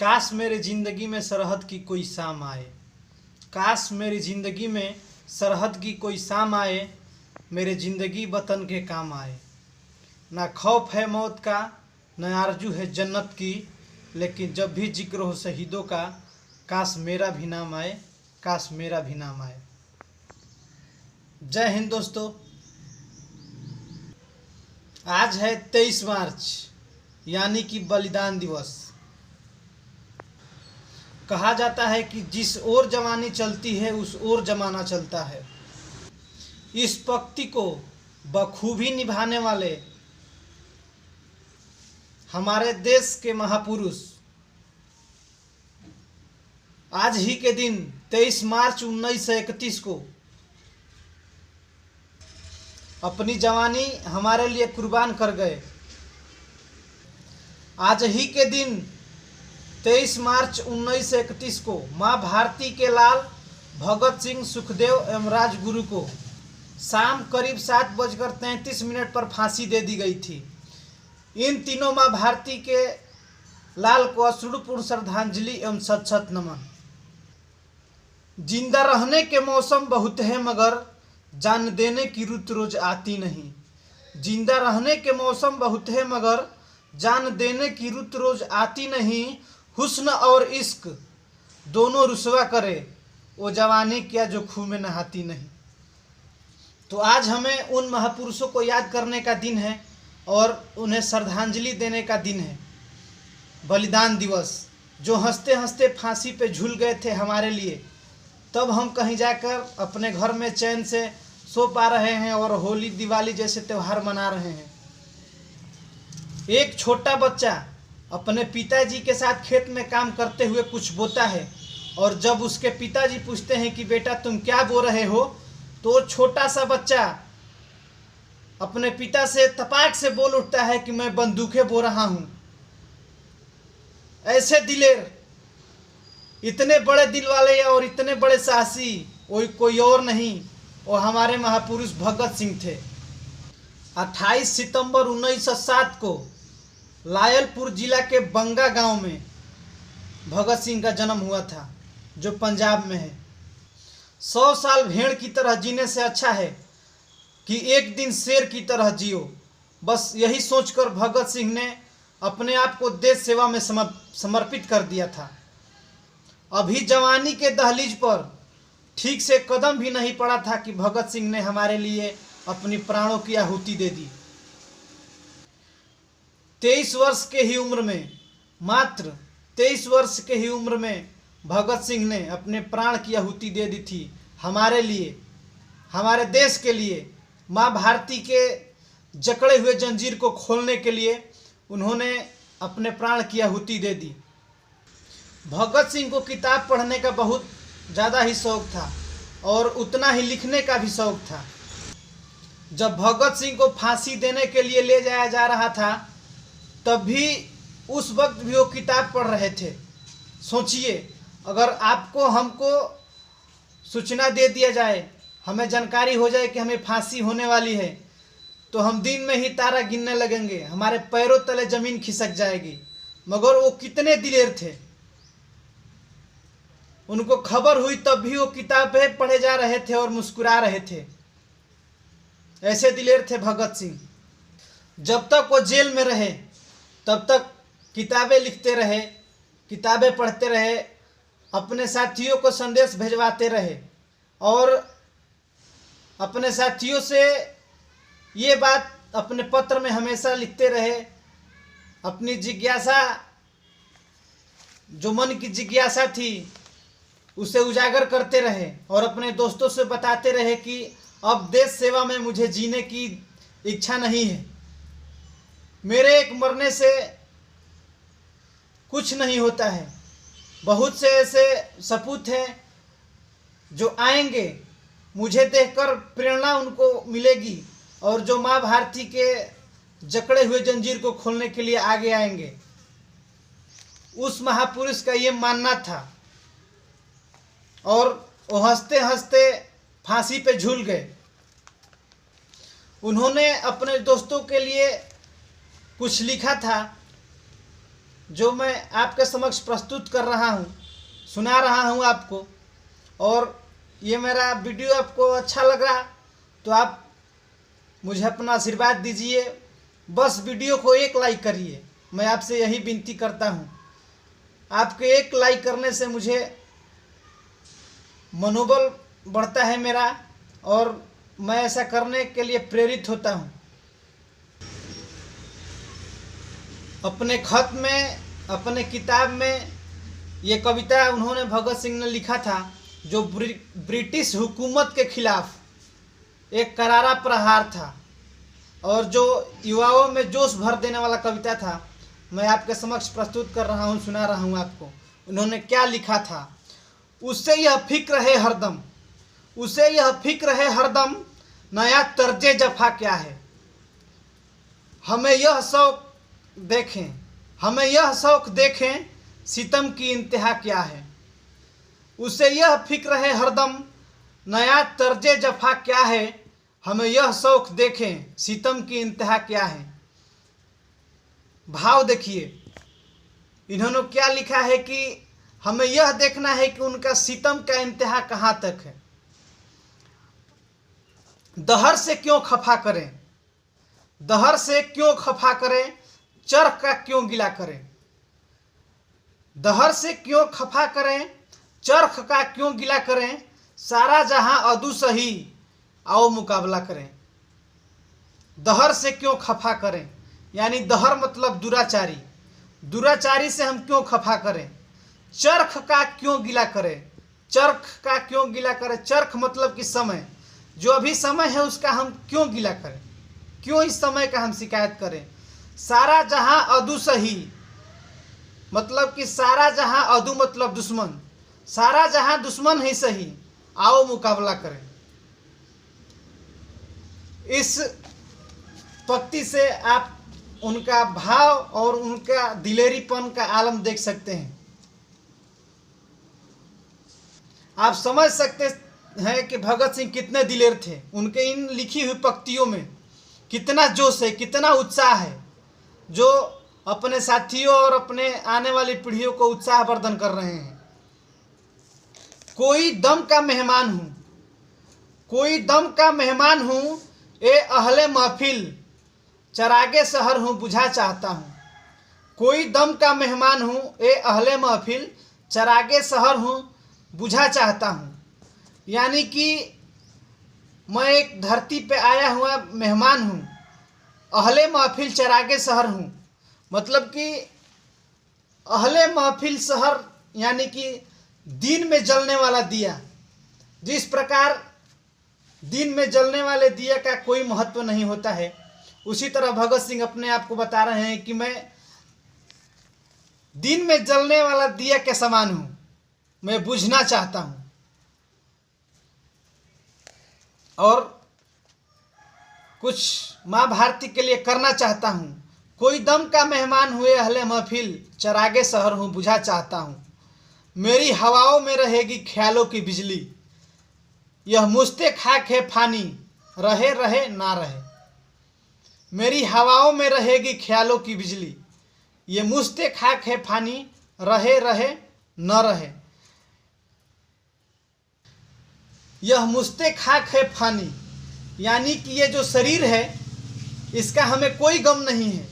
काश मेरी ज़िंदगी में सरहद की कोई शाम आए। काश मेरी ज़िंदगी में सरहद की कोई शाम आए, मेरे ज़िंदगी वतन के काम आए। ना खौफ है मौत का, न आरजू है जन्नत की, लेकिन जब भी जिक्र हो शहीदों का, काश मेरा भी नाम आए, काश मेरा भी नाम आए। जय हिंद दोस्तों। आज है 23 मार्च यानी कि बलिदान दिवस। कहा जाता है कि जिस ओर जवानी चलती है उस ओर जमाना चलता है। इस पंक्ति को बखूबी निभाने वाले हमारे देश के महापुरुष आज ही के दिन 23 मार्च 1931 को अपनी जवानी हमारे लिए कुर्बान कर गए। आज ही के दिन 23 मार्च 1931 को माँ भारती के लाल भगत सिंह, सुखदेव एवं राजगुरु को शाम करीब 7:33 पर फांसी दे दी गई थी। इन तीनों माँ भारती के लाल को अश्रुपूर्ण श्रद्धांजलि एवं शत शत नमन। जिंदा रहने के मौसम बहुत है मगर जान देने की रुत रोज आती नहीं। जिंदा रहने के मौसम बहुत है मगर जान देने की रुत रोज आती नहीं। हुस्न और इश्क दोनों रुसवा करे, वो जवानी क्या जो खूह में नहाती नहीं। तो आज हमें उन महापुरुषों को याद करने का दिन है और उन्हें श्रद्धांजलि देने का दिन है। बलिदान दिवस, जो हंसते हंसते फांसी पे झूल गए थे हमारे लिए, तब हम कहीं जाकर अपने घर में चैन से सो पा रहे हैं और होली दिवाली जैसे त्यौहार मना रहे हैं। एक छोटा बच्चा अपने पिताजी के साथ खेत में काम करते हुए कुछ बोता है और जब उसके पिताजी पूछते हैं कि बेटा तुम क्या बो रहे हो, तो छोटा सा बच्चा अपने पिता से तपाक से बोल उठता है कि मैं बंदूकें बो रहा हूं। ऐसे दिलेर, इतने बड़े दिल वाले और इतने बड़े साहसी कोई और नहीं, वो हमारे महापुरुष भगत सिंह थे। 28 सितंबर 1907 को लायलपुर जिला के बंगा गांव में भगत सिंह का जन्म हुआ था, जो पंजाब में है। 100 साल भेड़ की तरह जीने से अच्छा है कि एक दिन शेर की तरह जियो। बस यही सोचकर भगत सिंह ने अपने आप को देश सेवा में समर्पित कर दिया था। अभी जवानी के दहलीज पर ठीक से कदम भी नहीं पड़ा था कि भगत सिंह ने हमारे लिए अपनी प्राणों की आहुति दे दी। 23 वर्ष के ही उम्र में, मात्र 23 वर्ष के ही उम्र में भगत सिंह ने अपने प्राण की आहुति दे दी थी हमारे लिए, हमारे देश के लिए। माँ भारती के जकड़े हुए जंजीर को खोलने के लिए उन्होंने अपने प्राण की आहुति दे दी। भगत सिंह को किताब पढ़ने का बहुत ज़्यादा ही शौक़ था और उतना ही लिखने का भी शौक़ था। जब भगत सिंह को फांसी देने के लिए ले जाया जा रहा था, तब भी उस वक्त भी वो किताब पढ़ रहे थे। सोचिए, अगर आपको हमको सूचना दे दिया जाए, हमें जानकारी हो जाए कि हमें फांसी होने वाली है, तो हम दिन में ही तारा गिनने लगेंगे, हमारे पैरों तले ज़मीन खिसक जाएगी। मगर वो कितने दिलेर थे, उनको खबर हुई तब भी वो किताबें पढ़े जा रहे थे और मुस्कुरा रहे थे। ऐसे दिलेर थे भगत सिंह। जब तक वो जेल में रहे तब तक किताबें लिखते रहे, किताबें पढ़ते रहे, अपने साथियों को संदेश भेजवाते रहे और अपने साथियों से ये बात अपने पत्र में हमेशा लिखते रहे। अपनी जिज्ञासा, जो मन की जिज्ञासा थी, उसे उजागर करते रहे और अपने दोस्तों से बताते रहे कि अब देश सेवा में मुझे जीने की इच्छा नहीं है। मेरे एक मरने से कुछ नहीं होता है। बहुत से ऐसे सपूत हैं जो आएंगे, मुझे देखकर प्रेरणा उनको मिलेगी और जो माँ भारती के जकड़े हुए जंजीर को खोलने के लिए आगे आएंगे। उस महापुरुष का ये मानना था और वो हंसते हंसते फांसी पे झूल गए। उन्होंने अपने दोस्तों के लिए कुछ लिखा था, जो मैं आपके समक्ष प्रस्तुत कर रहा हूँ, सुना रहा हूँ आपको। और ये मेरा वीडियो आपको अच्छा लग रहा तो आप मुझे अपना आशीर्वाद दीजिए। बस वीडियो को एक लाइक करिए, मैं आपसे यही विनती करता हूँ। आपके एक लाइक करने से मुझे मनोबल बढ़ता है मेरा, और मैं ऐसा करने के लिए प्रेरित होता हूँ। अपने खत में, अपने किताब में ये कविता उन्होंने, भगत सिंह ने लिखा था, जो ब्रिटिश हुकूमत के खिलाफ एक करारा प्रहार था और जो युवाओं में जोश भर देने वाला कविता था। मैं आपके समक्ष प्रस्तुत कर रहा हूँ, सुना रहा हूँ आपको। उन्होंने क्या लिखा था? उससे यह फिक्र है हरदम, उसे यह फिक्र है हरदम, नया तर्जे जफा क्या है। हमें यह शौक देखें, हमें यह शौक देखें, सितम की इंतहा क्या है। उसे यह फिक्र है हरदम, नया तर्जे जफा क्या है। हमें यह शौक देखें, सितम की इंतहा क्या है। भाव देखिए, इन्होंने क्या लिखा है कि हमें यह देखना है कि उनका सितम का इंतहा कहाँ तक है। दहर से क्यों खफा करें, दहर से क्यों खफा करें, चरख का क्यों गिला करें। दहर से क्यों खफा करें, चरख का क्यों गिला करें। सारा जहां अदू सही, आओ मुकाबला करें। दहर से क्यों खफा करें, यानी दहर मतलब दुराचारी, दुराचारी से हम क्यों खफा करें। चरख का क्यों गिला करें, चरख का क्यों गिला करें। चरख मतलब कि समय, जो अभी समय है उसका हम क्यों गिला करें, क्यों इस समय का हम शिकायत करें। सारा जहां अदू सही, मतलब कि सारा जहां अदू मतलब दुश्मन, सारा जहां दुश्मन ही सही, आओ मुकाबला करें। इस पंक्ति से आप उनका भाव और उनका दिलेरीपन का आलम देख सकते हैं। आप समझ सकते हैं कि भगत सिंह कितने दिलेर थे। उनके इन लिखी हुई पंक्तियों में कितना जोश है, कितना उत्साह है, जो अपने साथियों और अपने आने वाली पीढ़ियों को उत्साहवर्धन कर रहे हैं। कोई दम का मेहमान हूँ, कोई दम का मेहमान हूँ, ए अहले महफिल, चरागे शहर हूँ बुझा चाहता हूँ। कोई दम का मेहमान हूँ, ए अहले महफिल, चरागे शहर हूँ बुझा चाहता हूँ। यानी कि मैं एक धरती पे आया हुआ मेहमान हूँ, अहले महफिल चरागे शहर हूँ। मतलब कि अहले महफिल शहर यानी कि दिन में जलने वाला दिया। जिस प्रकार दिन में जलने वाले दिया का कोई महत्व नहीं होता है, उसी तरह भगत सिंह अपने आप को बता रहे हैं कि मैं दिन में जलने वाला दिया के समान हूँ, मैं बुझना चाहता हूँ। और कुछ माँ भारती के लिए करना चाहता हूँ। कोई दम का मेहमान हुए अहले महफिल, चरागे शहर हूँ बुझा चाहता हूँ। मेरी हवाओं में रहेगी ख्यालों की बिजली, यह मुश्ते खाक है फानी, रहे रहे ना रहे। मेरी हवाओं में रहेगी ख्यालों की बिजली, ये मुश्ते खाक है फानी, रहे रहे न रहे। यह मुश्ते खाक है फानी, यानी कि ये जो शरीर है इसका हमें कोई गम नहीं है।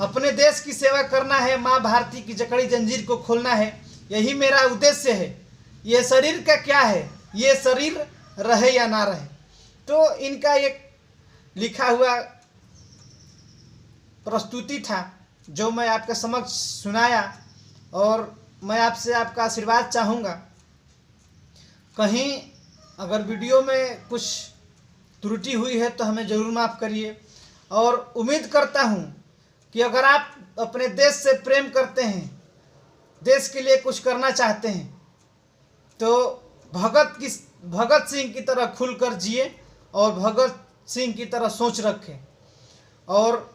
अपने देश की सेवा करना है, माँ भारती की जकड़ी जंजीर को खोलना है, यही मेरा उद्देश्य है। ये शरीर का क्या है, ये शरीर रहे या ना रहे। तो इनका एक लिखा हुआ प्रस्तुति था जो मैं आपके समक्ष सुनाया, और मैं आपसे आपका आशीर्वाद चाहूँगा। कहीं अगर वीडियो में कुछ त्रुटि हुई है तो हमें ज़रूर माफ़ करिए। और उम्मीद करता हूँ कि अगर आप अपने देश से प्रेम करते हैं, देश के लिए कुछ करना चाहते हैं, तो भगत सिंह की तरह खुलकर जिए और भगत सिंह की तरह सोच रखें। और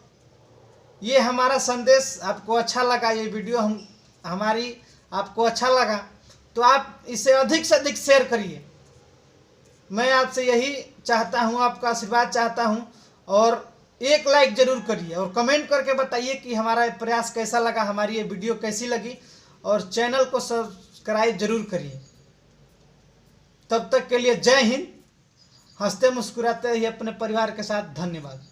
ये हमारा संदेश आपको अच्छा लगा, ये वीडियो हमारी आपको अच्छा लगा तो आप इसे अधिक से अधिक शेयर करिए। मैं आपसे यही चाहता हूँ, आपका आशीर्वाद चाहता हूँ। और एक लाइक जरूर करिए और कमेंट करके बताइए कि हमारा ये प्रयास कैसा लगा, हमारी ये वीडियो कैसी लगी, और चैनल को सब्सक्राइब जरूर करिए। तब तक के लिए जय हिंद। हंसते मुस्कुराते रहिए अपने परिवार के साथ। धन्यवाद।